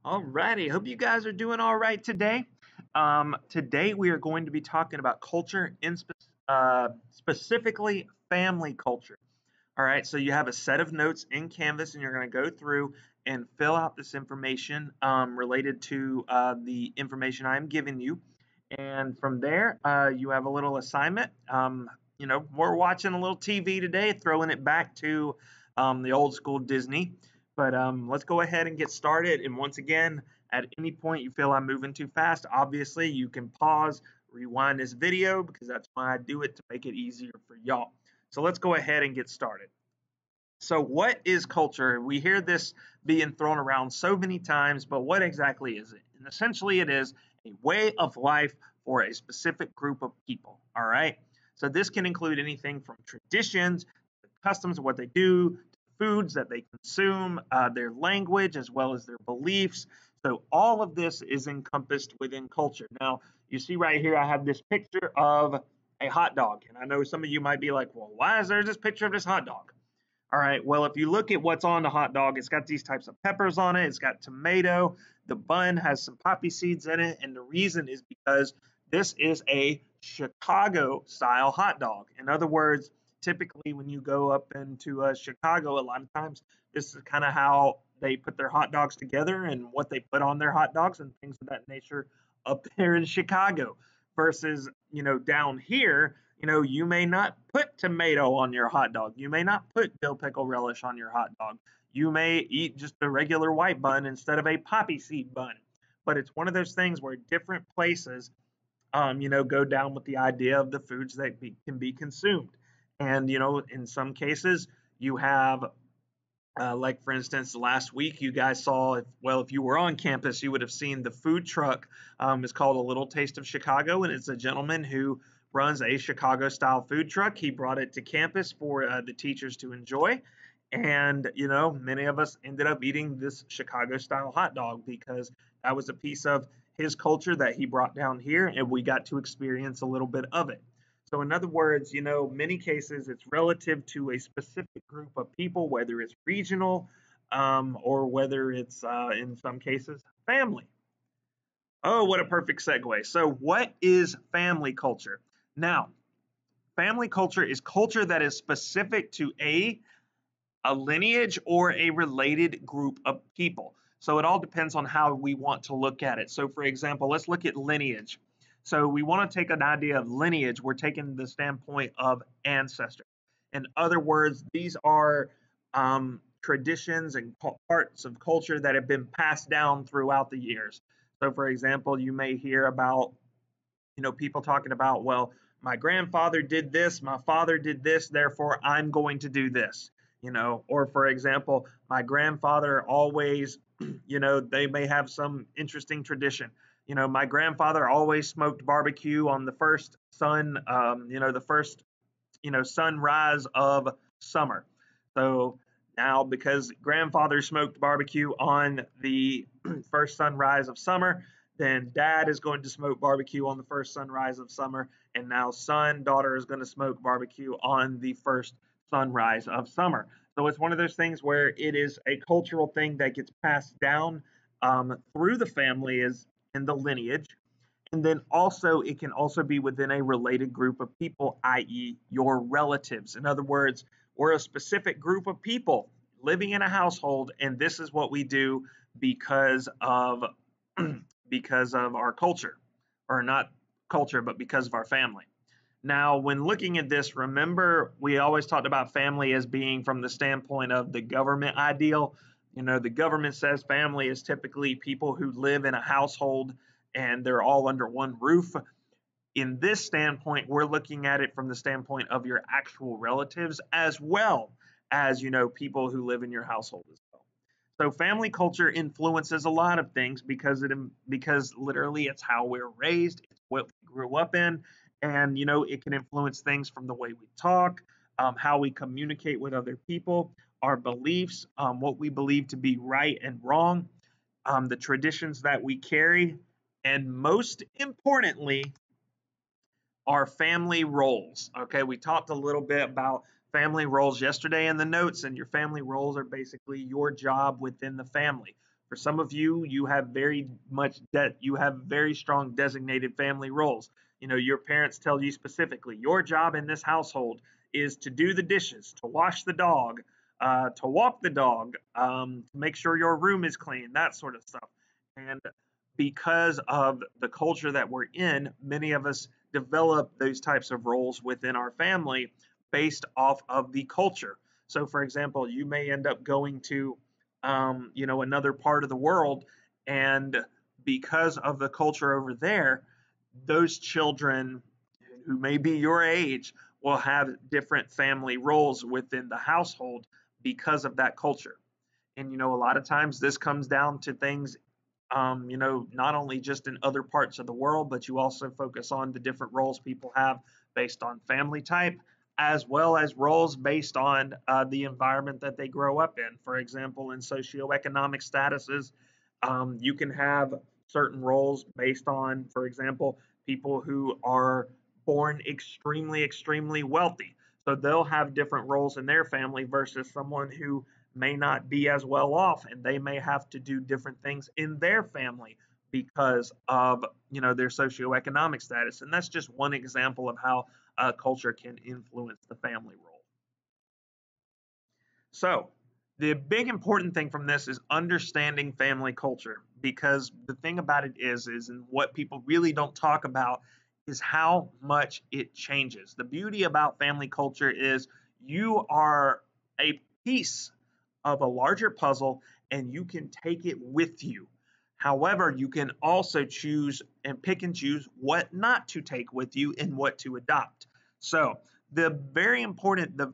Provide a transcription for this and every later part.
Alrighty, hope you guys are doing all right today. Today we are going to be talking about culture, specifically family culture. All right, so you have a set of notes in Canvas, and you're going to go through and fill out this information related to the information I'm giving you. And from there, you have a little assignment. We're watching a little TV today, throwing it back to the old school Disney. But let's go ahead and get started. And once again, at any point you feel I'm moving too fast, obviously you can pause, rewind this video because that's why I do it to make it easier for y'all. So let's go ahead and get started. So, what is culture? We hear this being thrown around so many times, but what exactly is it? And essentially, it is a way of life for a specific group of people. All right. So, this can include anything from traditions, customs, what they do, foods that they consume, their language, as well as their beliefs. So, all of this is encompassed within culture. Now, you see right here, I have this picture of a hot dog. And I know some of you might be like, well, why is there this picture of this hot dog? All right, well, if you look at what's on the hot dog, it's got these types of peppers on it. It's got tomato. The bun has some poppy seeds in it. And the reason is because this is a Chicago style hot dog. In other words, typically when you go up into Chicago, a lot of times this is kind of how they put their hot dogs together and what they put on their hot dogs and things of that nature up there in Chicago versus, down here you may not put tomato on your hot dog. You may not put dill pickle relish on your hot dog. You may eat just a regular white bun instead of a poppy seed bun. But it's one of those things where different places, go down with the idea of the foods that can be consumed. And, in some cases, you have, like for instance, last week you guys saw, if you were on campus, you would have seen the food truck. It's called A Little Taste of Chicago, and it's a gentleman who runs a Chicago style food truck. He brought it to campus for the teachers to enjoy. And, many of us ended up eating this Chicago style hot dog because that was a piece of his culture that he brought down here, and we got to experience a little bit of it. So, in other words, many cases it's relative to a specific group of people, whether it's regional or whether it's, in some cases, family. Oh, what a perfect segue. So, what is family culture? Now, family culture is culture that is specific to a lineage or a related group of people. So it all depends on how we want to look at it. So, for example, let's look at lineage. So, we want to take an idea of lineage. We're taking the standpoint of ancestors. In other words, these are traditions and parts of culture that have been passed down throughout the years. So, for example, you may hear about people talking about, well, my grandfather did this, my father did this, therefore I'm going to do this. Or for example, my grandfather always, they may have some interesting tradition. My grandfather always smoked barbecue on the first sunrise of summer. So now, because grandfather smoked barbecue on the first sunrise of summer, then dad is going to smoke barbecue on the first sunrise of summer, and now daughter is going to smoke barbecue on the first sunrise of summer. So it's one of those things where it is a cultural thing that gets passed down through the family is in the lineage. And then also, it can also be within a related group of people, i.e., your relatives. In other words, we're a specific group of people living in a household, and this is what we do because of because of our culture, or not culture, but because of our family. Now, when looking at this, remember we always talked about family as being from the standpoint of the government ideal. The government says family is typically people who live in a household and they're all under one roof. In this standpoint, we're looking at it from the standpoint of your actual relatives as well as, people who live in your household as well. So family culture influences a lot of things because literally it's how we're raised, it's what we grew up in, and it can influence things from the way we talk, how we communicate with other people, our beliefs, what we believe to be right and wrong, the traditions that we carry, and most importantly, our family roles. Okay, we talked a little bit about family roles yesterday in the notes, and your family roles are basically your job within the family. For some of you, you have you have very strong designated family roles. You know, your parents tell you specifically, your job in this household is to do the dishes, to wash the dog, to walk the dog, to make sure your room is clean, that sort of stuff. And because of the culture that we're in, many of us develop those types of roles within our family based off of the culture. So, for example, you may end up going to, another part of the world, and because of the culture over there, those children who may be your age will have different family roles within the household because of that culture. And a lot of times this comes down to things, not only just in other parts of the world, but you also focus on the different roles people have based on family type, as well as roles based on the environment that they grow up in. For example, in socioeconomic statuses, you can have certain roles based on, for example, people who are born extremely, extremely wealthy. So they'll have different roles in their family versus someone who may not be as well off, and they may have to do different things in their family because of their socioeconomic status. And that's just one example of how culture can influence the family role. So the big important thing from this is understanding family culture, because the thing about it is and what people really don't talk about is how much it changes. The beauty about family culture is you are a piece of a larger puzzle and you can take it with you. However, you can also choose and pick and choose what not to take with you and what to adopt. So the very important, the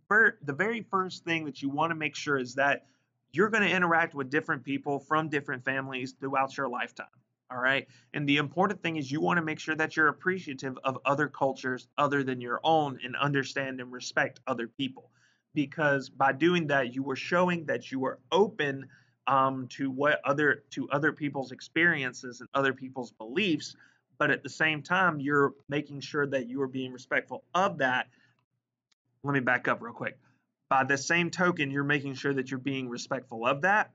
very first thing that you want to make sure is that you're going to interact with different people from different families throughout your lifetime. All right. And the important thing is you want to make sure that you're appreciative of other cultures other than your own and understand and respect other people. Because by doing that, you were showing that you were open to other people's experiences and other people's beliefs. But at the same time, you're making sure that you are being respectful of that. Let me back up real quick. By the same token, you're making sure that you're being respectful of that.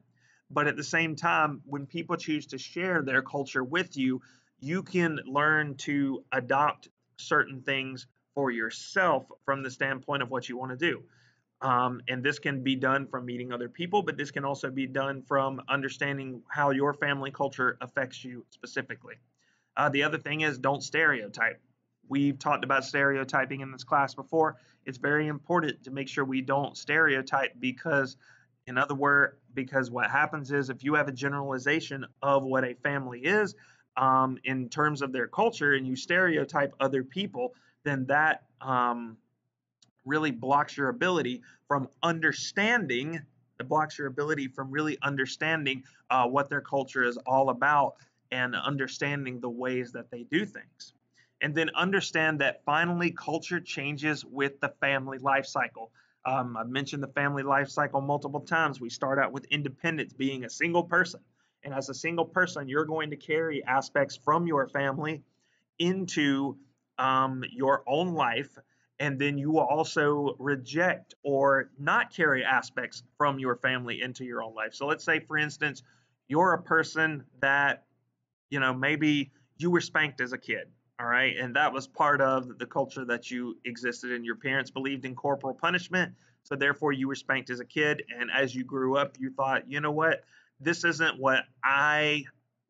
But at the same time, when people choose to share their culture with you, you can learn to adopt certain things for yourself from the standpoint of what you want to do. And this can be done from meeting other people, but this can also be done from understanding how your family culture affects you specifically. The other thing is don't stereotype. We've talked about stereotyping in this class before. It's very important to make sure we don't stereotype because, in other words, because what happens is if you have a generalization of what a family is in terms of their culture and you stereotype other people, then that really blocks your ability from understanding, it blocks your ability from really understanding what their culture is all about and understanding the ways that they do things. And then understand that finally culture changes with the family life cycle. I've mentioned the family life cycle multiple times. We start out with independence, being a single person. And as a single person, you're going to carry aspects from your family into your own life. And then you will also reject or not carry aspects from your family into your own life. So let's say, for instance, you're a person that, maybe you were spanked as a kid. All right. And that was part of the culture that you existed in. Your parents believed in corporal punishment. So therefore, you were spanked as a kid. And as you grew up, you thought, you know what? This isn't what I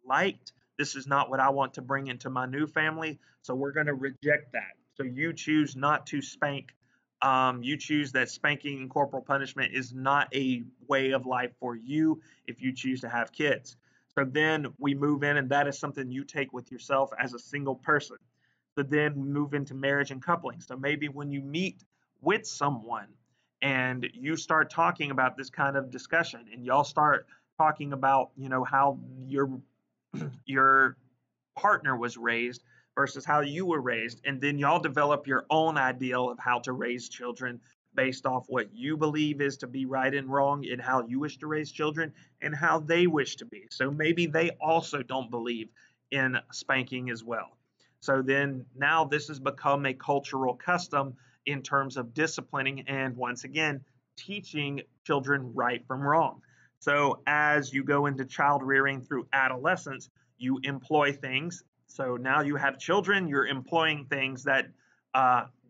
liked. This is not what I want to bring into my new family. So we're going to reject that. So you choose not to spank. You choose that spanking and corporal punishment is not a way of life for you if you choose to have kids. So then we move in, and that is something you take with yourself as a single person. So then we move into marriage and coupling. So maybe when you meet with someone and you start talking about this kind of discussion, and y'all start talking about, how your partner was raised versus how you were raised, and then y'all develop your own ideal of how to raise children based off what you believe is to be right and wrong and how you wish to raise children and how they wish to be. So maybe they also don't believe in spanking as well. So then now this has become a cultural custom in terms of disciplining and once again teaching children right from wrong. So as you go into child rearing through adolescence, you employ things. So now you have children, you're employing things that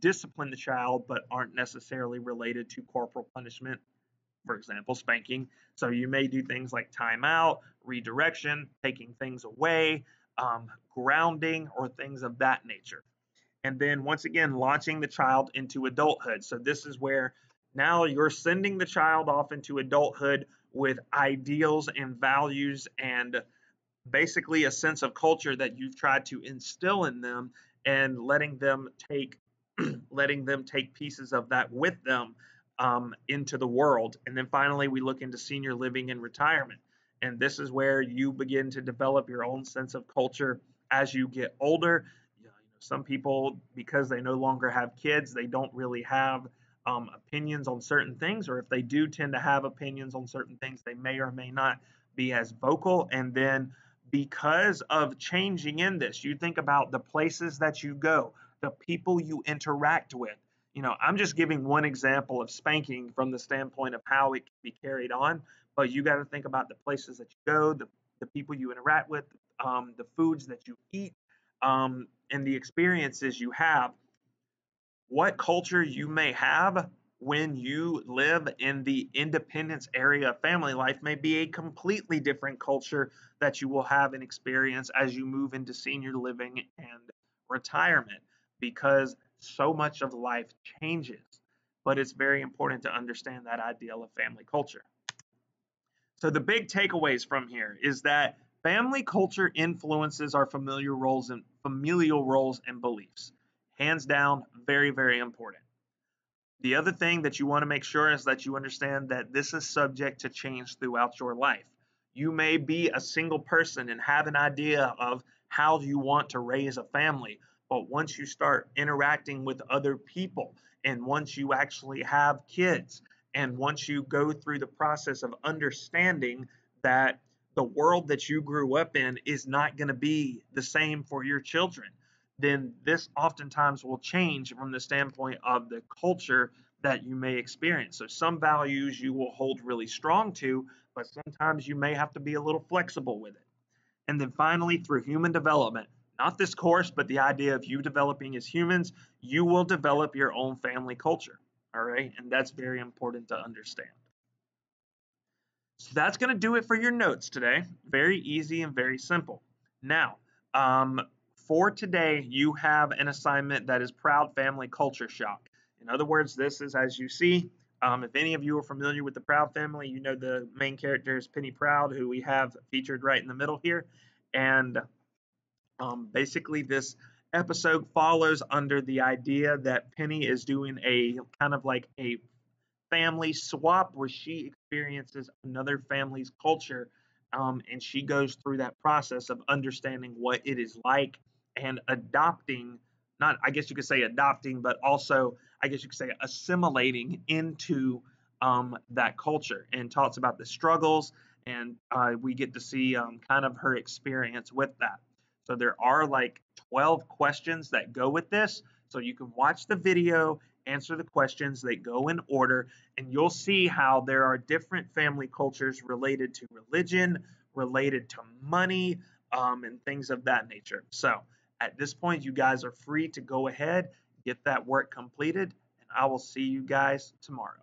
discipline the child but aren't necessarily related to corporal punishment, for example, spanking. So you may do things like timeout, redirection, taking things away, grounding, or things of that nature. And then once again, launching the child into adulthood. So this is where now you're sending the child off into adulthood with ideals and values and basically a sense of culture that you've tried to instill in them, and letting them take pieces of that with them into the world. And then finally, we look into senior living and retirement. And this is where you begin to develop your own sense of culture as you get older. Some people, because they no longer have kids, they don't really have opinions on certain things, or if they do tend to have opinions on certain things, they may or may not be as vocal. And then because of changing in this, you think about the places that you go, the people you interact with. I'm just giving one example of spanking from the standpoint of how it can be carried on, but you got to think about the places that you go, the people you interact with, the foods that you eat, and the experiences you have. What culture you may have when you live in the independence area of family life may be a completely different culture that you will have and experience as you move into senior living and retirement, because so much of life changes. But it's very important to understand that ideal of family culture. So the big takeaways from here is that family culture influences our familial roles and beliefs. Hands down, very, very important. The other thing that you want to make sure is that you understand that this is subject to change throughout your life. You may be a single person and have an idea of how you want to raise a family, but once you start interacting with other people, and once you actually have kids, and once you go through the process of understanding that the world that you grew up in is not going to be the same for your children, then this oftentimes will change from the standpoint of the culture that you may experience. So some values you will hold really strong to, but sometimes you may have to be a little flexible with it. And then finally, through human development, not this course, but the idea of you developing as humans, you will develop your own family culture. All right. And that's very important to understand. So that's going to do it for your notes today. Very easy and very simple. Now, for today, you have an assignment that is Proud Family Culture Shock. In other words, this is, as you see, if any of you are familiar with the Proud family, you know the main character is Penny Proud, who we have featured right in the middle here. And basically, this episode follows under the idea that Penny is doing a kind of like a family swap where she experiences another family's culture, and she goes through that process of understanding what it is like and adopting, not, I guess you could say adopting, but also I guess you could say assimilating into that culture, and talks about the struggles, and we get to see kind of her experience with that. So there are like 12 questions that go with this, so you can watch the video, answer the questions, they go in order, and you'll see how there are different family cultures related to religion, related to money, and things of that nature. So at this point, you guys are free to go ahead, get that work completed, and I will see you guys tomorrow.